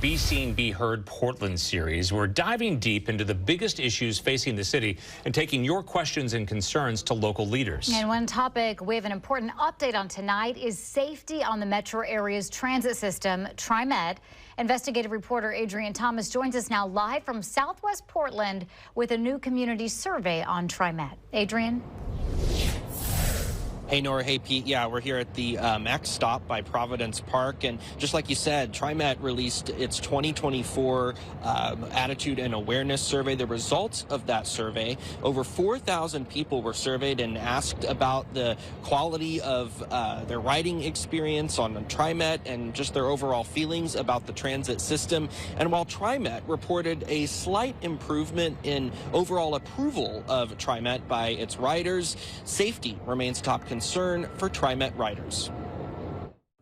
Be Seen, Be Heard Portland series. We're diving deep into the biggest issues facing the city and taking your questions and concerns to local leaders. And one topic we have an important update on tonight is safety on the metro area's transit system, TriMet. Investigative reporter Adrian Thomas joins us now live from Southwest Portland with a new community survey on TriMet. Adrian? Hey, Nora. Hey, Pete. Yeah, we're here at the Max stop by Providence Park. And just like you said, TriMet released its 2024 Attitude and Awareness Survey. The results of that survey, over 4,000 people were surveyed and asked about the quality of their riding experience on TriMet and just their overall feelings about the transit system. And while TriMet reported a slight improvement in overall approval of TriMet by its riders, safety remains top concern for TriMet riders.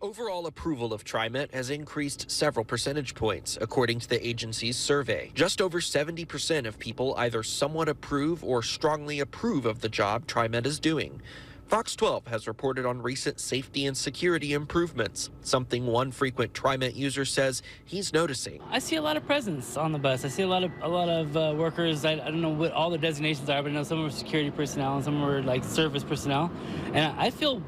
Overall approval of TriMet has increased several percentage points, according to the agency's survey. Just over 70% of people either somewhat approve or strongly approve of the job TriMet is doing. Fox 12 has reported on recent safety and security improvements, something one frequent TriMet user says he's noticing. I see a lot of presence on the bus. I see a lot of workers. I don't know what all their designations are, but I know some are security personnel and some are like service personnel. And I feel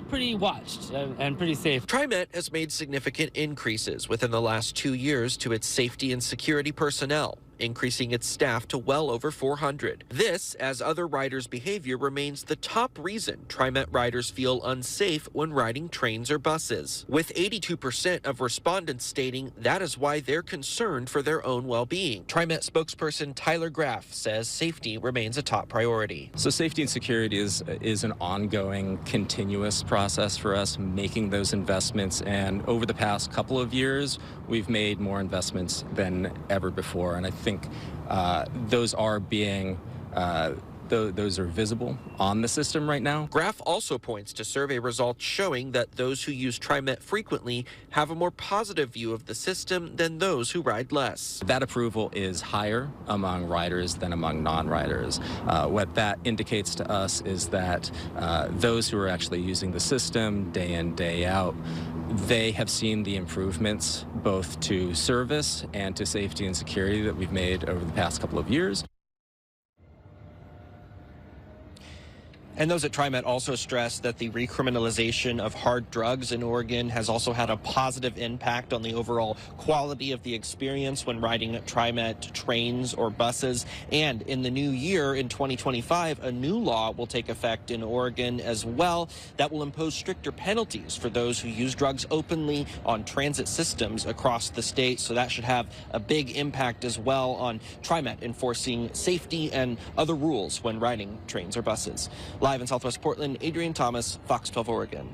pretty watched and pretty safe. TriMet has made significant increases within the last 2 years to its safety and security personnel, increasing its staff to well over 400. This, as other riders' behavior remains the top reason TriMet riders feel unsafe when riding trains or buses, with 82% of respondents stating that is why they're concerned for their own well-being. TriMet spokesperson Tyler Graff says safety remains a top priority. So safety and security is an ongoing, continuous process for us, making those investments. And over the past couple of years, we've made more investments than ever before. And I think those are visible on the system right now. Graff also points to survey results showing that those who use TriMet frequently have a more positive view of the system than those who ride less. That approval is higher among riders than among non-riders. What that indicates to us is that those who are actually using the system day in, day out, they have seen the improvements both to service and to safety and security that we've made over the past couple of years. And those at TriMet also stressed that the recriminalization of hard drugs in Oregon has also had a positive impact on the overall quality of the experience when riding TriMet trains or buses. And in the new year, in 2025, a new law will take effect in Oregon as well that will impose stricter penalties for those who use drugs openly on transit systems across the state. So that should have a big impact as well on TriMet enforcing safety and other rules when riding trains or buses. Live in Southwest Portland, Adrian Thomas, Fox 12 Oregon.